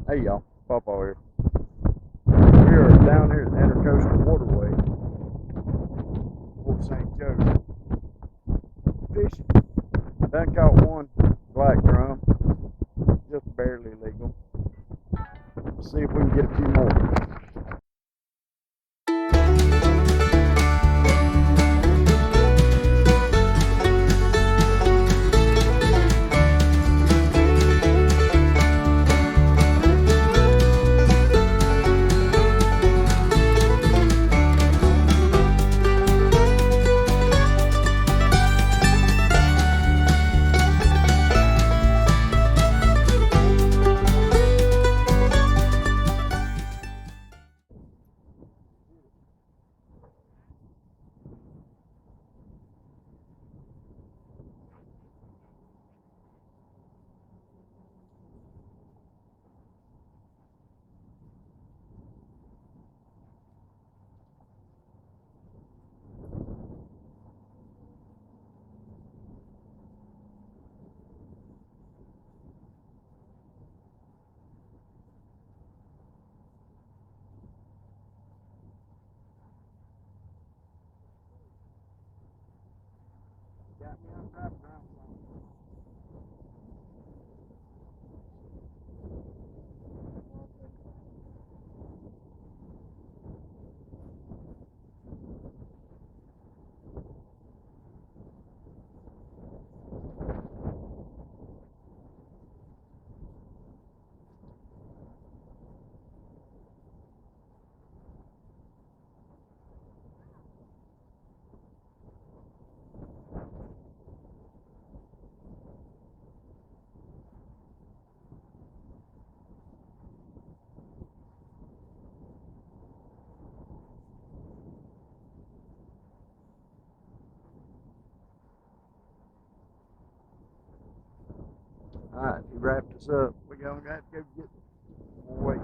Hey y'all, Pawpaw here. We are down here at the Intercoastal Waterway, Fort St. Joe, fishing. Done caught one black drum, just barely legal. See if we can get a few more. Got me on driving ground. Alright, he wrapped us up. We're gonna have to go get more weight.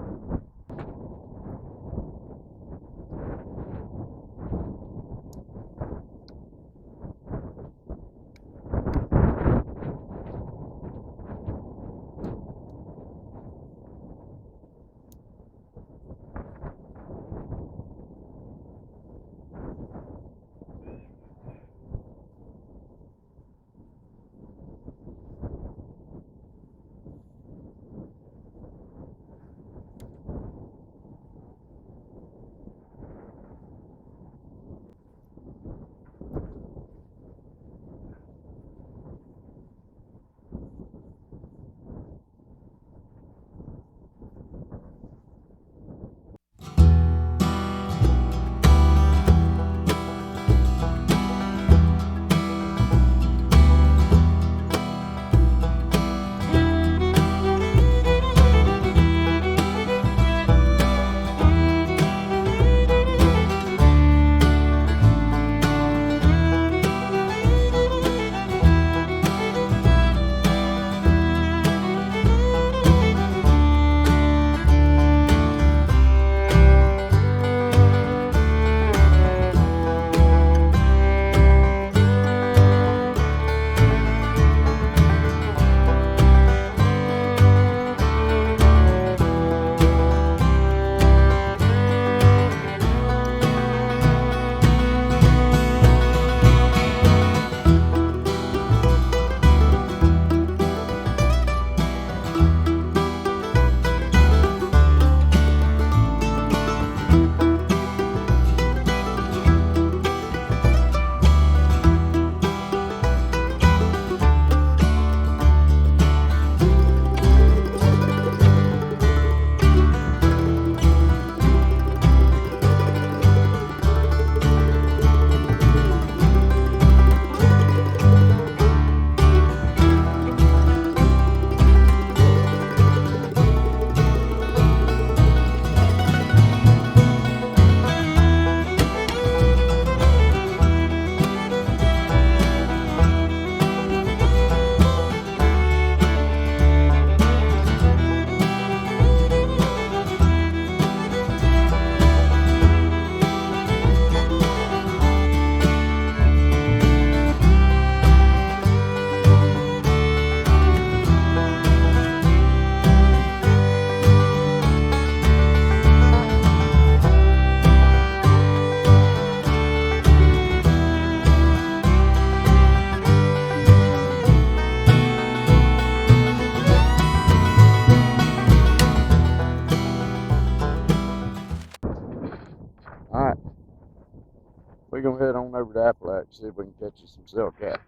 We're gonna head on over to Appalachia, see if we can catch you some silkcat.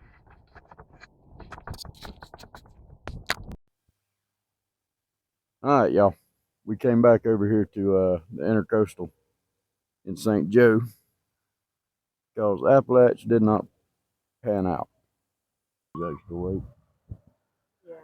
All right, y'all. We came back over here to the Intercoastal in St. Joe because Appalachia did not pan out. You guys can wait. Yeah.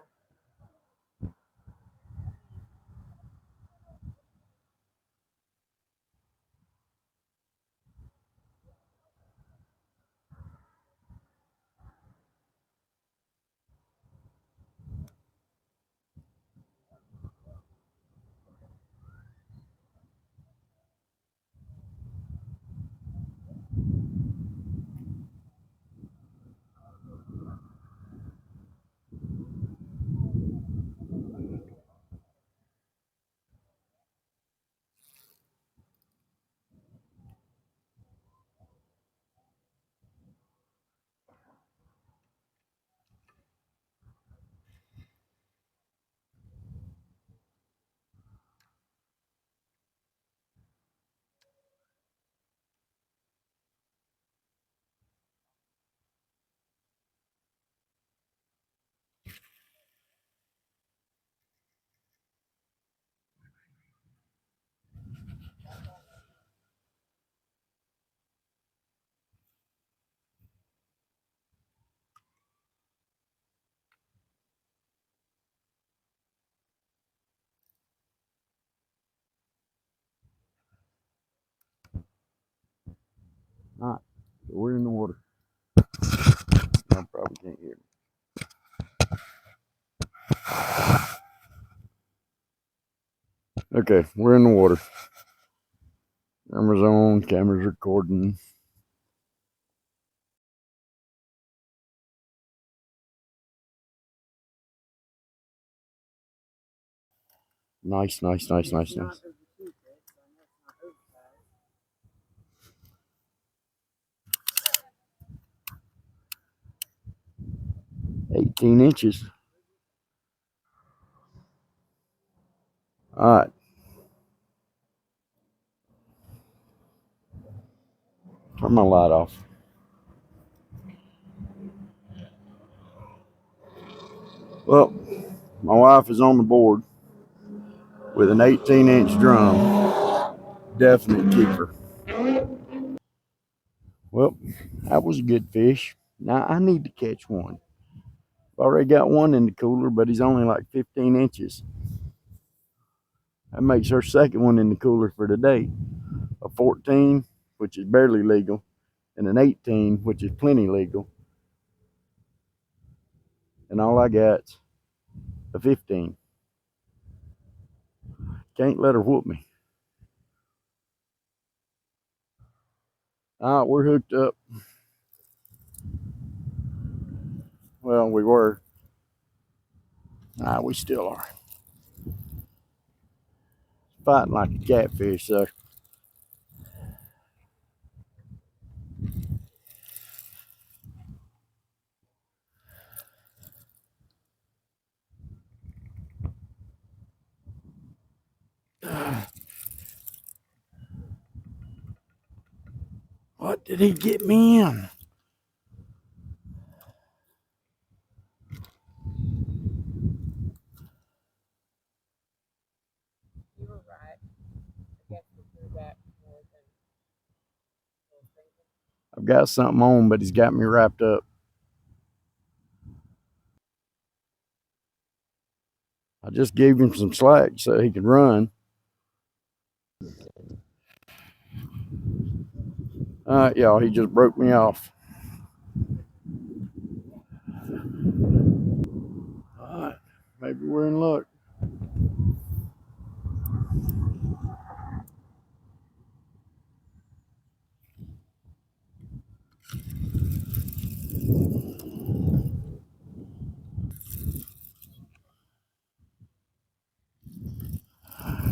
All right, so we're in the water. I probably can't hear me. Okay, we're in the water. Camera's on, camera's recording. Nice, nice, nice, nice, nice. 18 inches. All right. Turn my light off. Well, my wife is on the board with an 18-inch drum. Definite keeper. Well, that was a good fish. Now I need to catch one. I've already got one in the cooler, but he's only like 15 inches. That makes her second one in the cooler for today. A 14, which is barely legal, and an 18, which is plenty legal. And all I got's a 15. Can't let her whoop me. All right, we're hooked up. Well, we were. Nah, we still are. Fighting like a catfish, so. What did he get me in? You were right. I guess we threw back more than I was thinking. I've got something on, but he's got me wrapped up. I just gave him some slack so he could run. All right, y'all, he just broke me off. All right, maybe we're in luck.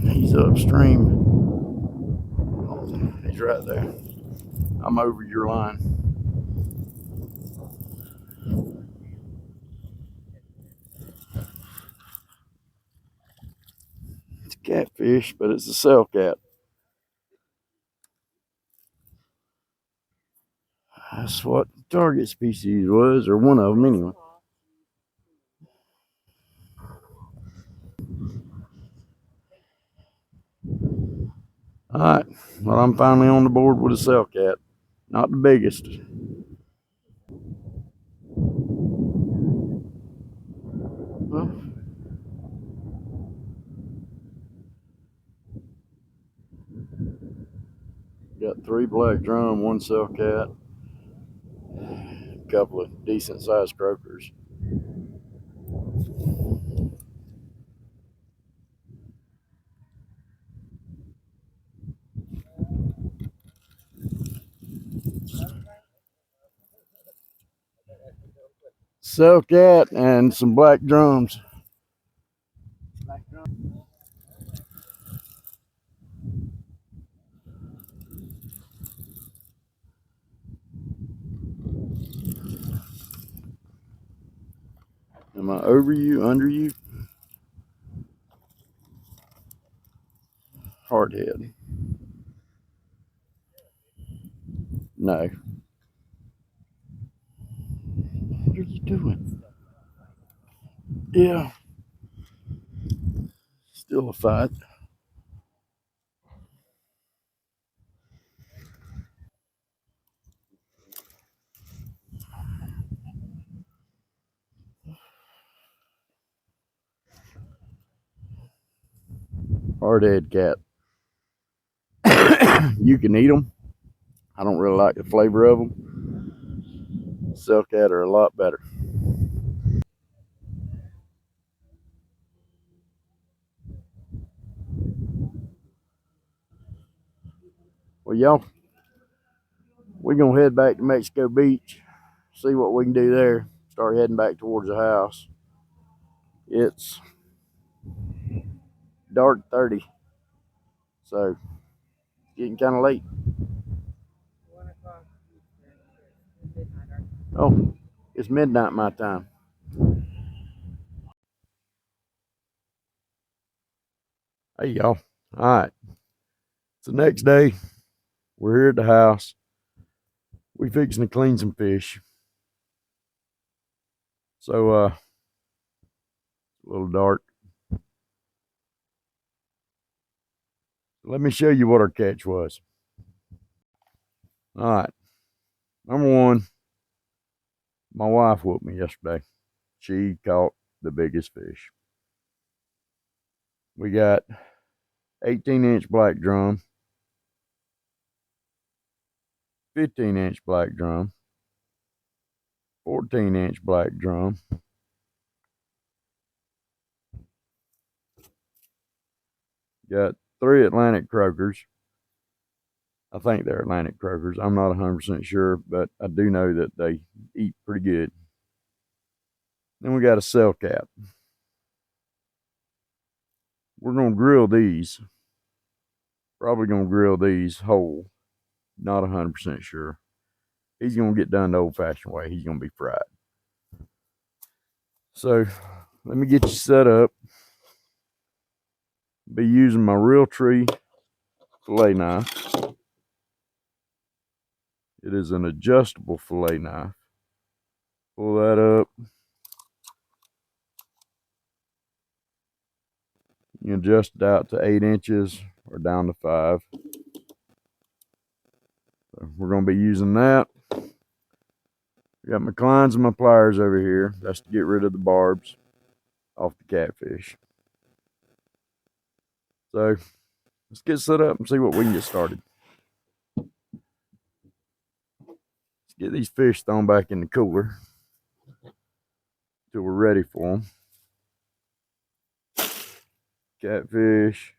He's upstream. He's right there. I'm over your line. It's a catfish, but it's a cell cat. That's what the target species was, or one of them anyway. All right, well, I'm finally on the board with a cell cat. Not the biggest. Well, got 3 black drum, 1 cell cat, a couple of decent sized croakers. Cell cat and some black drums. Am I over you, under you? Hardhead. No. What are you doing? Yeah. Still a fight. Hardhead cat. You can eat them. I don't really like the flavor of them. Cell cat are a lot better. Well, y'all, we're going to head back to Mexico Beach, see what we can do there. Start heading back towards the house. It's dark 30, so getting kind of late. 1 o'clock midnight. Oh, it's midnight my time. Hey, y'all. All right. It's the next day. We're here at the house. We fixing to clean some fish. So, a little dark. Let me show you what our catch was. All right. Number one, my wife whooped me yesterday. She caught the biggest fish. We got 18-inch black drum, 15-inch black drum, 14-inch black drum, got 3 Atlantic croakers. I think they're Atlantic croakers. I'm not 100% sure, but I do know that they eat pretty good. Then we got a cell cat. We're going to grill these. Probably going to grill these whole. Not 100% sure. He's going to get done the old-fashioned way. He's going to be fried. So let me get you set up. Be using my Realtree fillet knife. It is an adjustable fillet knife. Pull that up. You can adjust it out to 8 inches or down to 5. So we're going to be using that. Got my clines and my pliers over here. That's to get rid of the barbs off the catfish. So let's get set up and see what we can get started. Let's get these fish thrown back in the cooler till we're ready for them. Catfish.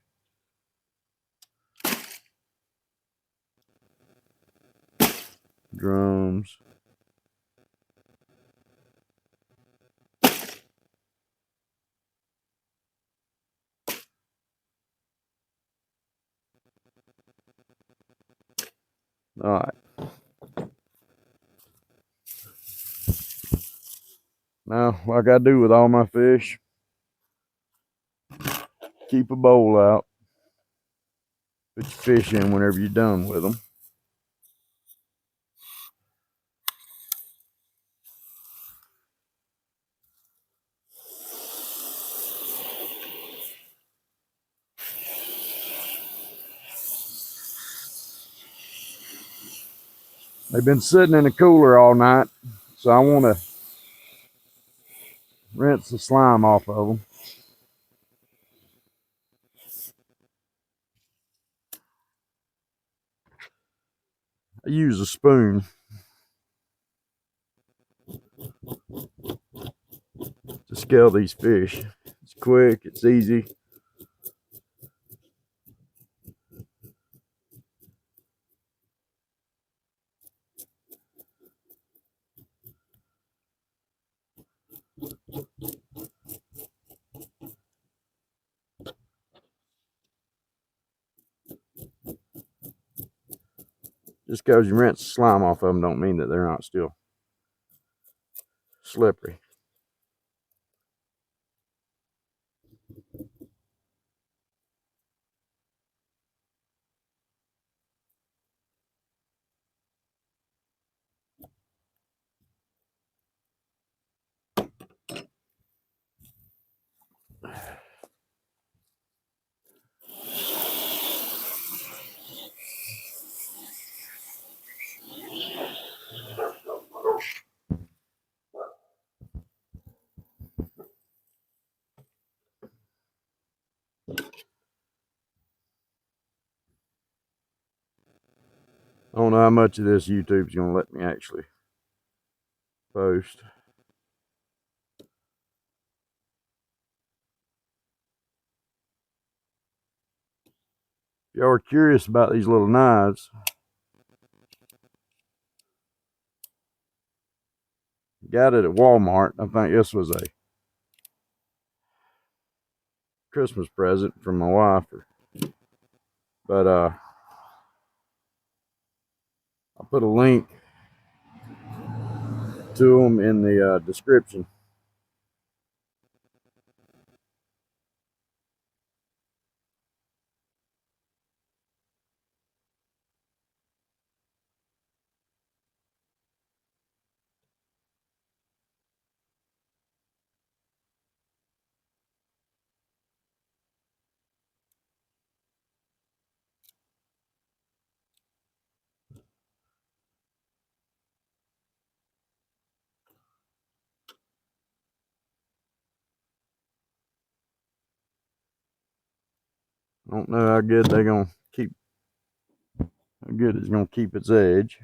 Drums. All right. Now, like I do with all my fish, keep a bowl out. Put your fish in whenever you're done with them. They've been sitting in the cooler all night, so I want to rinse the slime off of them. I use a spoon to scale these fish. It's quick, it's easy. Just because you rinse the slime off of them don't mean that they're not still slippery. I don't know how much of this YouTube's gonna let me actually post. If y'all are curious about these little knives, got it at Walmart. I think this was a Christmas present from my wife. But I'll put a link to them in the description. I don't know how good they're gonna keep, how good it's gonna keep its edge.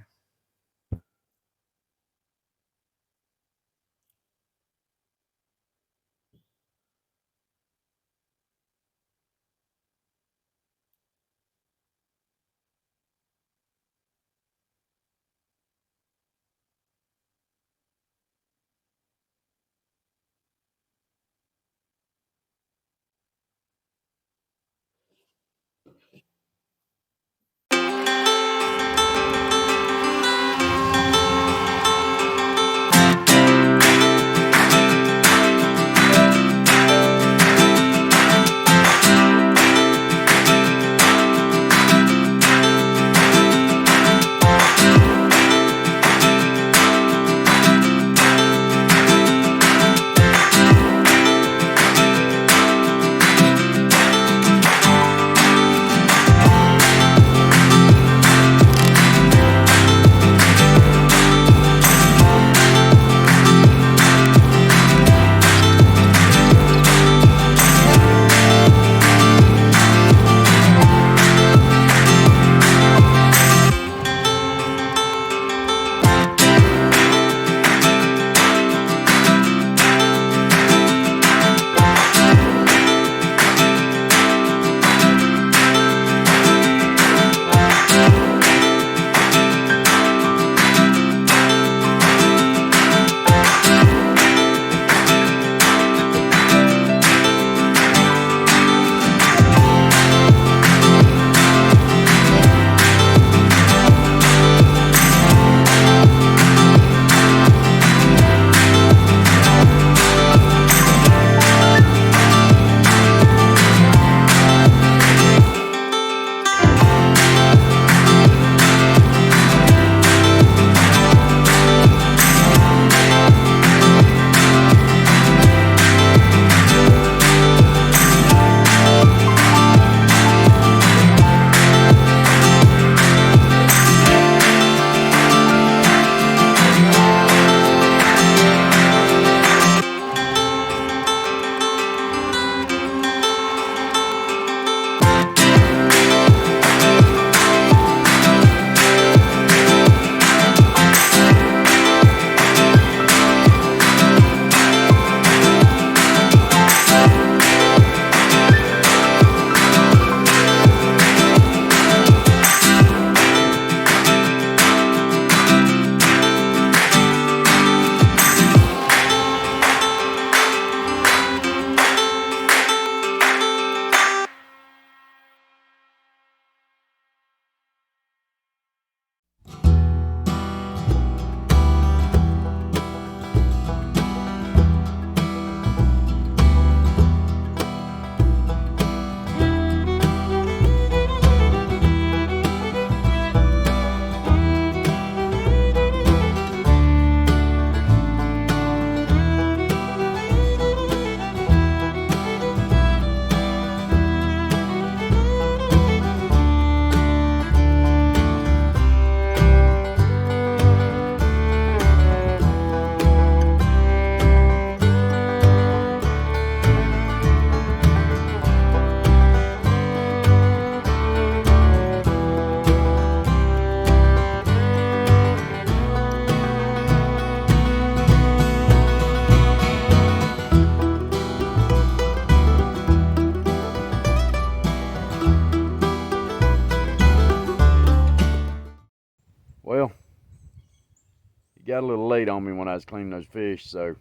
got a little late on me when I was cleaning those fish, so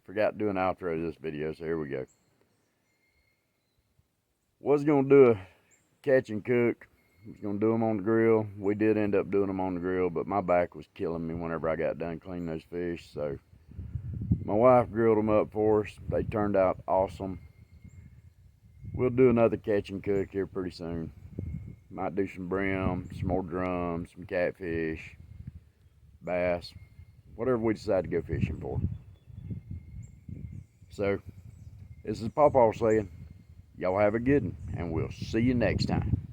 forgot doing the outro of this video, so here we go. Was gonna do a catch and cook. Was gonna do them on the grill. We did end up doing them on the grill, but my back was killing me whenever I got done cleaning those fish, so my wife grilled them up for us. They turned out awesome. We'll do another catch and cook here pretty soon. Might do some brim, some more drums, some catfish, bass, whatever we decide to go fishing for. So, this is Pawpaw saying, y'all have a good one, and we'll see you next time.